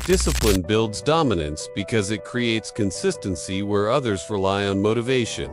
Discipline builds dominance because it creates consistency where others rely on motivation.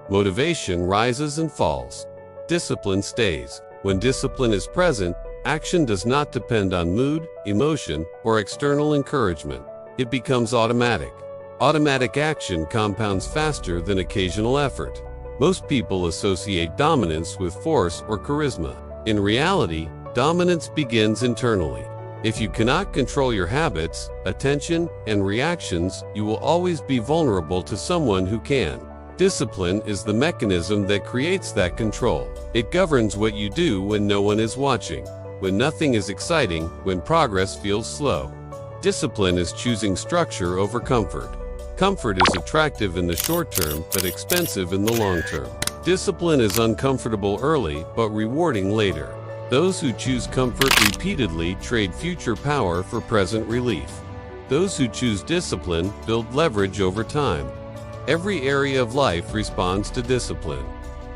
Motivation rises and falls. Discipline stays. When discipline is present, action does not depend on mood, emotion, or external encouragement. It becomes automatic. Automatic action compounds faster than occasional effort. Most people associate dominance with force or charisma. In reality, dominance begins internally. If you cannot control your habits, attention, and reactions, you will always be vulnerable to someone who can. Discipline is the mechanism that creates that control. It governs what you do when no one is watching, when nothing is exciting, when progress feels slow. Discipline is choosing structure over comfort. Comfort is attractive in the short term, but expensive in the long term. Discipline is uncomfortable early, but rewarding later. Those who choose comfort repeatedly trade future power for present relief. Those who choose discipline build leverage over time. Every area of life responds to discipline.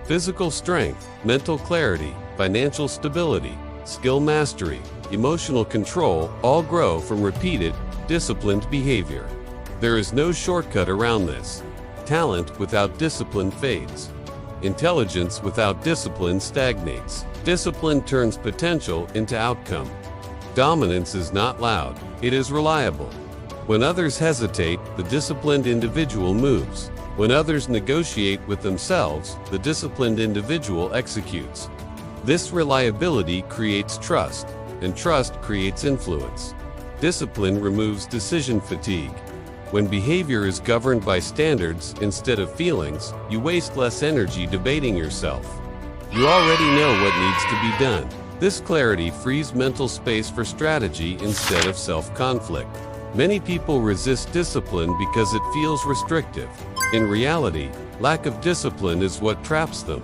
Physical strength, mental clarity, financial stability, skill mastery, emotional control all grow from repeated, disciplined behavior. There is no shortcut around this. Talent without discipline fades. Intelligence without discipline stagnates. Discipline turns potential into outcome. Dominance is not loud, it is reliable. When others hesitate, the disciplined individual moves. When others negotiate with themselves, the disciplined individual executes. This reliability creates trust, and trust creates influence. Discipline removes decision fatigue. When behavior is governed by standards instead of feelings, you waste less energy debating yourself. You already know what needs to be done. This clarity frees mental space for strategy instead of self-conflict. Many people resist discipline because it feels restrictive. In reality, lack of discipline is what traps them.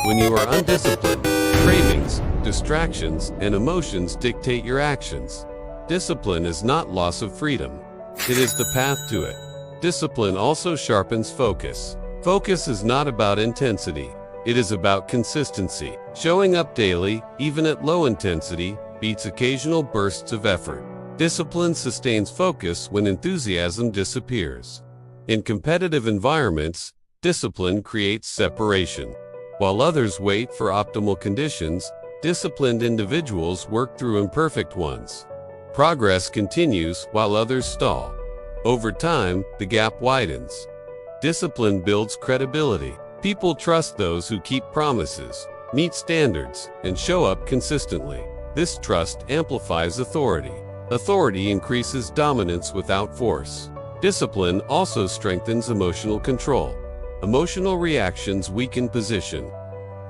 When you are undisciplined, cravings, distractions, and emotions dictate your actions. Discipline is not loss of freedom. It is the path to it. Discipline also sharpens focus. Focus is not about intensity. It is about consistency. Showing up daily, even at low intensity, beats occasional bursts of effort. Discipline sustains focus when enthusiasm disappears. In competitive environments, discipline creates separation. While others wait for optimal conditions, disciplined individuals work through imperfect ones. Progress continues while others stall. Over time, the gap widens. Discipline builds credibility. People trust those who keep promises, meet standards, and show up consistently. This trust amplifies authority. Authority increases dominance without force. Discipline also strengthens emotional control. Emotional reactions weaken position.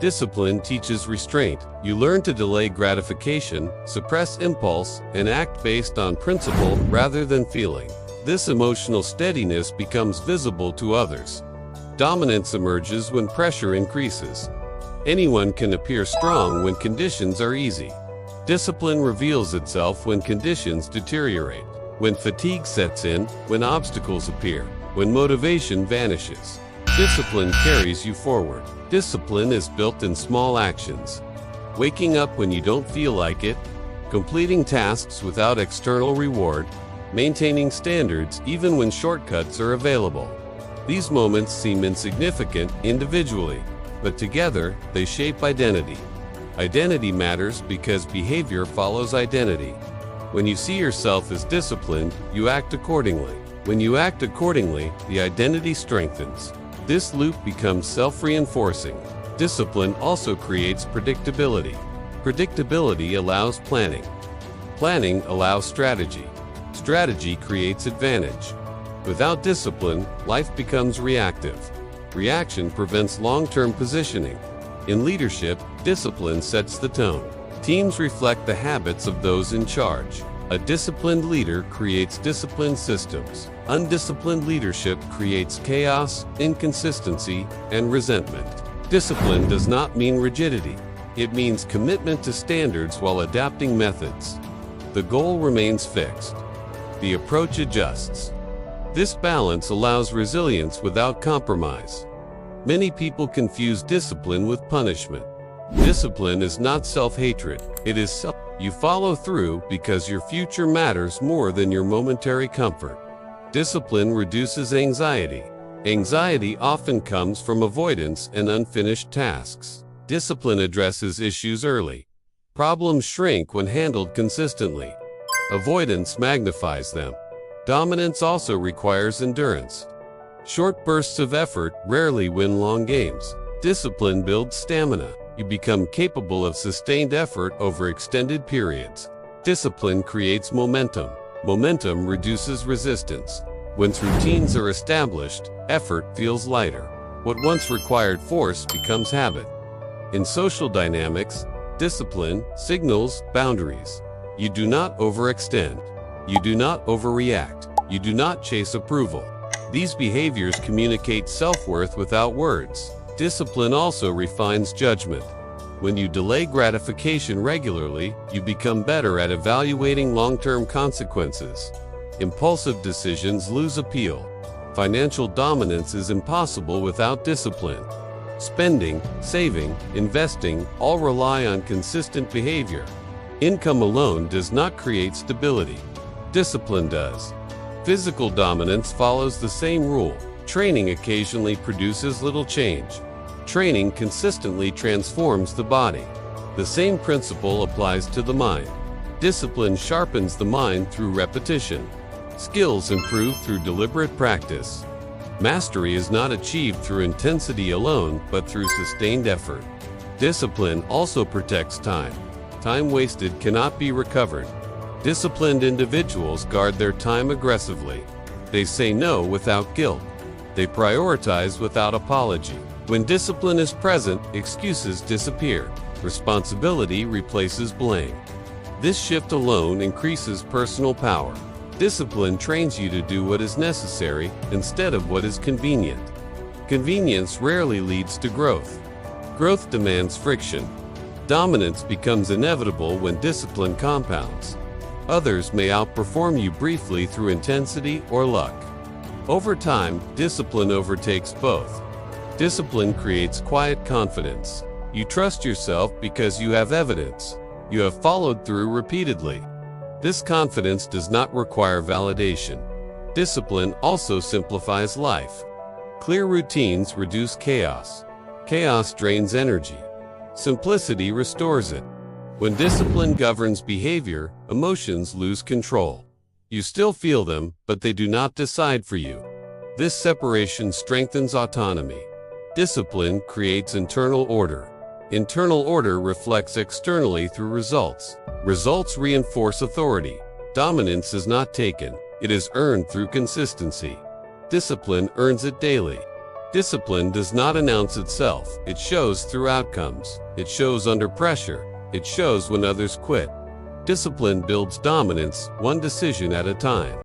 Discipline teaches restraint. You learn to delay gratification, suppress impulse, and act based on principle rather than feeling. This emotional steadiness becomes visible to others. Dominance emerges when pressure increases. Anyone can appear strong when conditions are easy. Discipline reveals itself when conditions deteriorate. When fatigue sets in, when obstacles appear, when motivation vanishes. Discipline carries you forward. Discipline is built in small actions. Waking up when you don't feel like it, completing tasks without external reward, maintaining standards even when shortcuts are available. These moments seem insignificant individually, but together they shape identity. Identity matters because behavior follows identity. When you see yourself as disciplined, you act accordingly. When you act accordingly, the identity strengthens. This loop becomes self-reinforcing. Discipline also creates predictability. Predictability allows planning. Planning allows strategy. Strategy creates advantage. Without discipline, life becomes reactive. Reaction prevents long-term positioning. In leadership, discipline sets the tone. Teams reflect the habits of those in charge. A disciplined leader creates disciplined systems. Undisciplined leadership creates chaos, inconsistency, and resentment. Discipline does not mean rigidity. It means commitment to standards while adapting methods. The goal remains fixed. The approach adjusts. This balance allows resilience without compromise. Many people confuse discipline with punishment. Discipline is not self-hatred, it is You follow through because your future matters more than your momentary comfort. Discipline reduces anxiety. Anxiety often comes from avoidance and unfinished tasks. Discipline addresses issues early. Problems shrink when handled consistently. Avoidance magnifies them. Dominance also requires endurance. Short bursts of effort rarely win long games. Discipline builds stamina. You become capable of sustained effort over extended periods. Discipline creates momentum. Momentum reduces resistance. Once routines are established, effort feels lighter. What once required force becomes habit. In social dynamics, discipline signals boundaries. You do not overextend. You do not overreact. You do not chase approval. These behaviors communicate self-worth without words. Discipline also refines judgment. When you delay gratification regularly, you become better at evaluating long-term consequences. Impulsive decisions lose appeal. Financial dominance is impossible without discipline. Spending, saving, investing all rely on consistent behavior. Income alone does not create stability. Discipline does. Physical dominance follows the same rule. Training occasionally produces little change. Training consistently transforms the body. The same principle applies to the mind. Discipline sharpens the mind through repetition. Skills improve through deliberate practice. Mastery is not achieved through intensity alone, but through sustained effort. Discipline also protects time. Time wasted cannot be recovered. Disciplined individuals guard their time aggressively. They say no without guilt. They prioritize without apology. When discipline is present, excuses disappear. Responsibility replaces blame. This shift alone increases personal power. Discipline trains you to do what is necessary instead of what is convenient. Convenience rarely leads to growth. Growth demands friction. Dominance becomes inevitable when discipline compounds. Others may outperform you briefly through intensity or luck. Over time, discipline overtakes both. Discipline creates quiet confidence. You trust yourself because you have evidence. You have followed through repeatedly. This confidence does not require validation. Discipline also simplifies life. Clear routines reduce chaos. Chaos drains energy. Simplicity restores it. When discipline governs behavior, emotions lose control. You still feel them, but they do not decide for you. This separation strengthens autonomy. Discipline creates internal order. Internal order reflects externally through results. Results reinforce authority. Dominance is not taken. It is earned through consistency. Discipline earns it daily. Discipline does not announce itself. It shows through outcomes. It shows under pressure. It shows when others quit. Discipline builds dominance, one decision at a time.